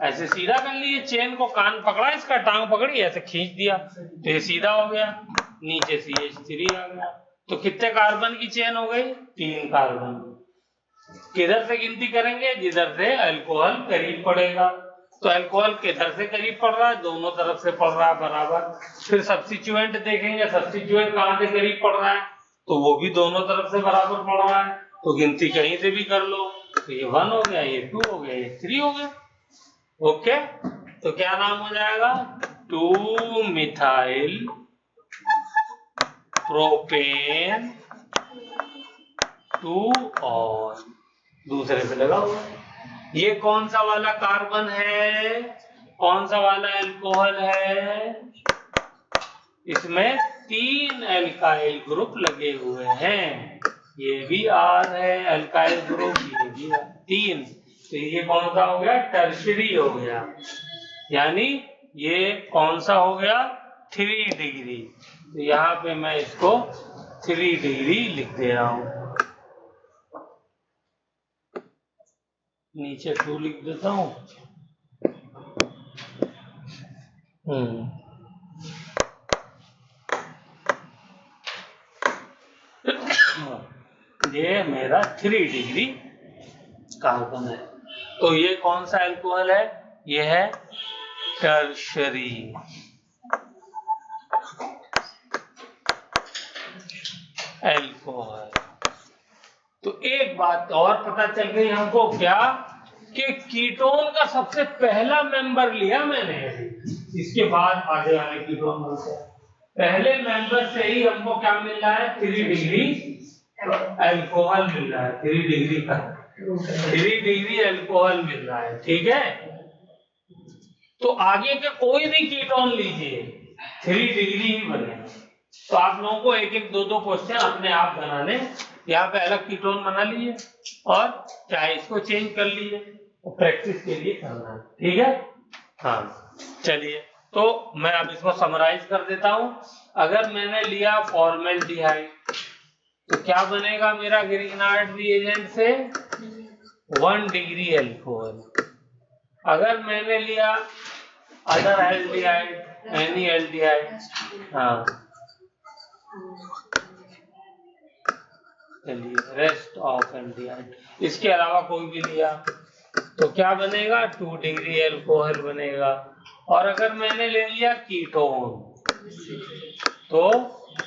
ऐसे सीधा कर लिए, चेन को कान पकड़ा, इसका टांग पकड़ी, ऐसे खींच दिया तो ये सीधा हो गया, नीचे CH3 आ गया। तो कितने कार्बन की चेन हो गई? 3 कार्बन। किधर से गिनती करेंगे? जिधर से अल्कोहल करीब पड़ेगा। तो अल्कोहल किधर से करीब पड़ रहा है? दोनों तरफ से पड़ रहा है बराबर। फिर सब्स्टिट्यूएंट देखेंगे, सब्स्टिट्यूएंट कहां से करीब पड़ रहा है? तो वो भी दोनों तरफ से बराबर पड़ रहा है, तो गिनती कहीं से भी कर लो। तो ये 1 हो गया, ये 2 हो गया, ये 3 हो गया। ओके, तो क्या नाम हो जाएगा? 2 मिथाइल प्रोपेन 2 और दूसरे पे लगा हुआ। ये कौन सा वाला कार्बन है? कौन सा वाला अल्कोहल है? इसमें 3 अल्काइल ग्रुप लगे हुए हैं। ये भी R है अल्काइल ग्रुप, ये भी 3। तो ये कौन सा हो गया? टर्शरी हो गया। यानी ये कौन सा हो गया? 3 डिग्री। तो यहाँ पे मैं इसको 3 डिग्री लिख दे रहा हूं, नीचे 2 लिख देता हूं। ये मेरा 3 डिग्री कार्बन है। तो ये कौन सा अल्कोहल है? ये है टर्शरी अल्कोहल। तो एक बात और पता चल गई हमको, क्या कि कीटोन का सबसे पहला मेंबर लिया मैंने, इसके बाद आगे वाले कीटोन मिलते हैं। पहले मेंबर से ही हमको क्या मिल रहा है? 3 डिग्री अल्कोहल मिल रहा है। 3 डिग्री का 3 डिग्री अल्कोहल मिल रहा है, ठीक है? तो आगे के कोई भी कीटोन लीजिए 3 डिग्री ही बने। तो आप लोगों को एक एक 2 क्वेश्चन अपने आप बनाने, यहाँ पे अलग कीटोन बना लिए और चाहे इसको चेंज कर लिए, तो प्रैक्टिस के लिए करना है, ठीक है? हाँ चलिए, तो मैं अब इसको समराइज कर देता हूं। अगर मैंने लिया फॉर्मेल्डिहाइड, तो क्या बनेगा मेरा ग्रीनार्ड रिएजेंट से? 1 डिग्री अल्कोहल। अगर मैंने लिया अदर एल्डिहाइड, एनी एल्डिहाइड, हाँ चलिए रेस्ट ऑफ एल्डिहाइड, इसके अलावा कोई भी लिया तो क्या बनेगा 2 डिग्री अल्कोहल बनेगा। और अगर मैंने ले लिया कीटोन तो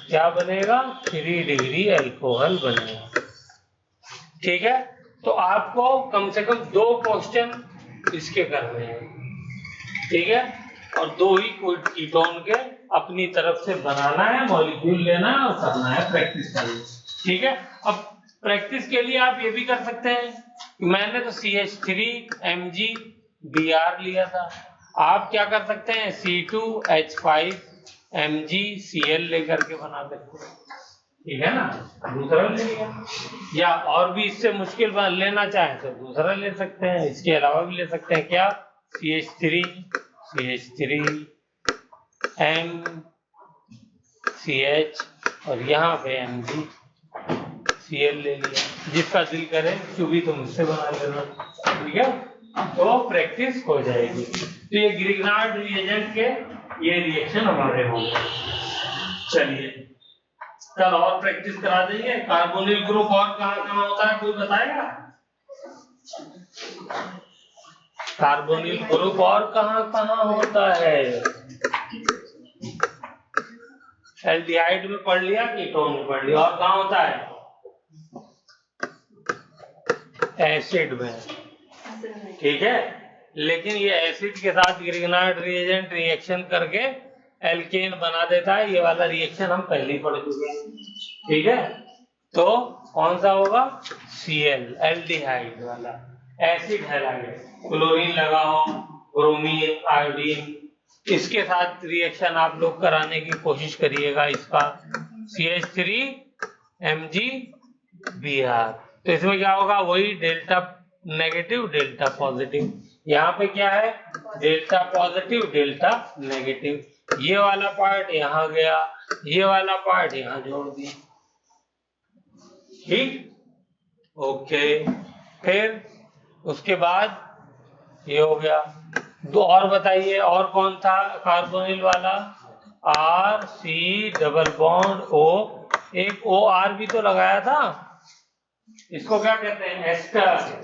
क्या बनेगा 3 डिग्री अल्कोहल बनेगा। ठीक है, तो आपको कम से कम 2 क्वेश्चन इसके करने हैं। ठीक है, और 2 ही कीटोन के अपनी तरफ से बनाना है, मॉलिक्यूल लेना है और करना है, प्रैक्टिस करनी। ठीक है, अब प्रैक्टिस के लिए आप ये भी कर सकते हैं, मैंने तो CH3Mg Br लिया था, आप क्या कर सकते हैं C2H5MgCl लेकर के बना सकते हैं। ठीक है ना, दूसरा ले लिया, या और भी इससे मुश्किल लेना चाहें तो दूसरा ले सकते हैं, इसके अलावा भी ले सकते हैं। क्या CH3MCH और यहाँ पे MgCl ले लिया, जिसका दिल करे चुभी तो मुझसे बना लेना। ठीक है, तो प्रैक्टिस हो जाएगी। तो ये ग्रिग्नार्ड रिएजेंट के ये रिएक्शन हमारे होंगे। चलिए कल और प्रैक्टिस करा देंगे। कार्बोनिल ग्रुप और कहाँ होता है कोई बताएगा? कार्बोनिल ग्रुप और कहाँ होता है? एल्डिहाइड में पढ़ लिया, कीटोन में पढ़ लिया, और कहाँ होता है? एसिड में। ठीक है, लेकिन ये एसिड के साथ ग्रिग्नार्ड रिएजेंट रिएक्शन करके एल्केन बना देता है। ये वाला रिएक्शन हम पहले ही पढ़ चुके हैं। ठीक है, तो कौन सा होगा? Cl, एल्डिहाइड वाला। एसिड हैलाइड, क्लोरीन लगा हो, ब्रोमीन, आयोडीन, इसके साथ रिएक्शन आप लोग कराने की कोशिश करिएगा। इसका CH3MgBr, तो इसमें क्या होगा? वही डेल्टा नेगेटिव डेल्टा पॉजिटिव। यहाँ पे क्या है? Delta positive delta negative. ये वाला पार्ट यहाँ गया, ये वाला पार्ट यहाँ जोड़ दिया। ठीक, ओके। फिर उसके बाद ये हो गया। दो और बताइए, और कौन था कार्बोनिल वाला? RC डबल बॉन्ड O, एक OR भी तो लगाया था, इसको क्या कहते हैं? एस्टर।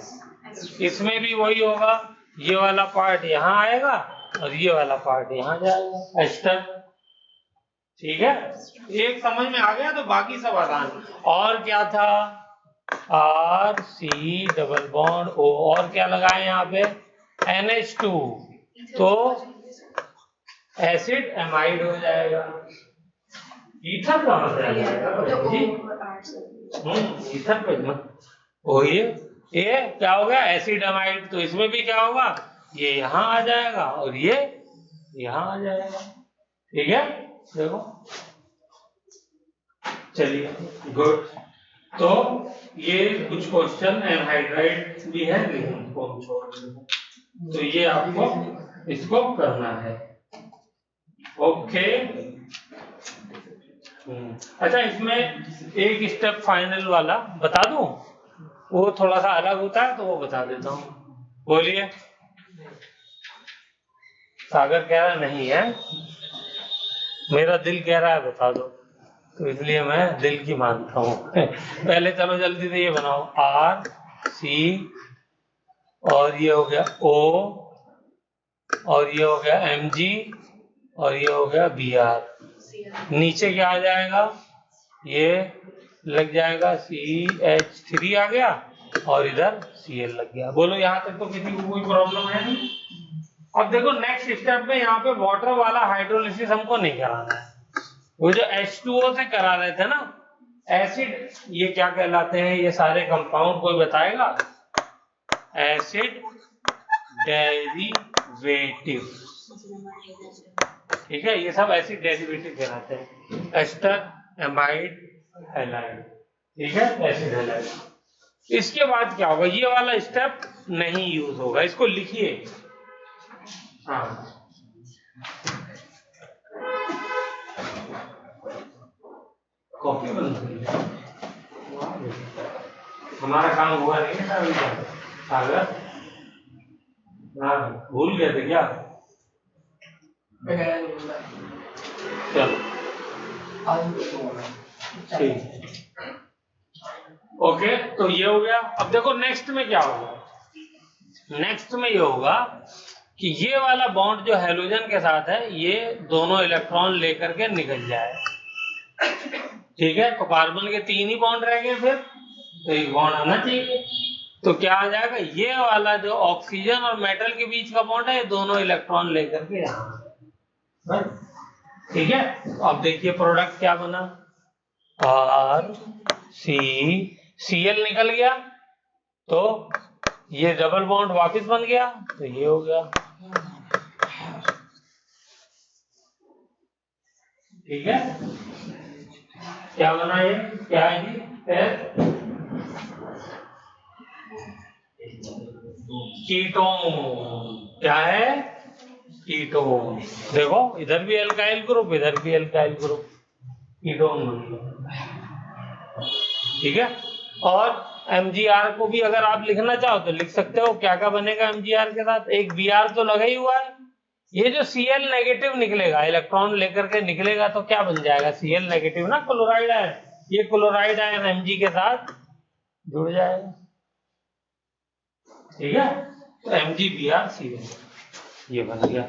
इसमें भी वही होगा, ये वाला पार्ट यहाँ आएगा और ये वाला पार्ट यहाँ जाएगा, एस्टर। ठीक है, एक समझ में आ गया तो बाकी सब आसान। और क्या था? RC डबल बॉन्ड O, और क्या लगाए यहाँ पे? NH2, तो एसिड एमाइड हो जाएगा। ईथर कहाँ से आ जाएगा जी? ईथर पे मत वो, ये क्या होगा? Acid amide. तो इसमें भी क्या होगा? ये यहाँ आ जाएगा और ये यहाँ आ जाएगा। ठीक है, देखो, चलिए गुड। तो ये कुछ क्वेश्चन एनहाइड्राइड भी है, लेकिन उनको हम छोड़ देंगे। तो ये आपको इसको करना है। ओके, अच्छा, इसमें एक स्टेप फाइनल वाला बता दूं, वो थोड़ा सा अलग होता है तो वो बता देता हूँ। बोलिए। सागर कह रहा नहीं है, मेरा दिल कह रहा है बता दो, तो इसलिए मैं दिल की मानता हूँ। पहले चलो जल्दी से ये बनाओ। RC और ये हो गया O और ये हो गया Mg और ये हो गया Br। नीचे क्या आ जाएगा? ये लग जाएगा CH3 आ गया और इधर Cl लग गया। बोलो यहाँ तक तो किसी को कोई प्रॉब्लम है नहीं? अब देखो नेक्स्ट स्टेप में यहाँ पे वाटर वाला हाइड्रोलिसिस हमको नहीं कराना है। वो जो H2O से करा रहे थे ना एसिड, ये क्या कहलाते हैं ये सारे कंपाउंड? कोई बताएगा? Acid derivative. ठीक है, ये सब एसिड डेरिवेटिव कहलाते हैं, एस्टर, एमाइड, हैलाइड। ठीक है, एसिड हैलाइड। इसके बाद क्या होगा? ये वाला स्टेप नहीं यूज होगा, इसको लिखिए। हाँ, कॉपी बंद करिए, हमारा काम हुआ नहीं है सागर। हाँ, भूल गए थे क्या? चलो ठीक, ओके, तो ये हो गया। अब देखो नेक्स्ट में क्या होगा। नेक्स्ट में ये होगा कि ये वाला बॉन्ड जो हैलोजन के साथ है ये दोनों इलेक्ट्रॉन लेकर के निकल जाए। ठीक है, तो कार्बन के 3 ही बॉन्ड रह गए, फिर तो एक बॉन्ड आना चाहिए। तो क्या आ जाएगा, ये वाला जो ऑक्सीजन और मेटल के बीच का बॉन्ड है ये दोनों इलेक्ट्रॉन लेकर के यहाँ। ठीक है, तो अब देखिए प्रोडक्ट क्या बना, Cl निकल गया, तो ये डबल बॉन्ड वापस बन गया, तो ये हो गया। ठीक है, क्या बना ये, क्या है जी, कीटोन। क्या है, कीटोन। देखो इधर भी एल्काइल ग्रुप, इधर भी एल्काइल ग्रुप, कीटोन बन गया। ठीक है, और MgR को भी अगर आप लिखना चाहो तो लिख सकते हो। क्या क्या बनेगा MgR के साथ, एक Br तो लगा ही हुआ है, ये जो Cl नेगेटिव निकलेगा, इलेक्ट्रॉन लेकर के निकलेगा, तो क्या बन जाएगा, Cl नेगेटिव ना, क्लोराइड आयन, ये क्लोराइड आयन Mg के साथ जुड़ जाएगा। ठीक है, तो MgBrCl ये बन गया।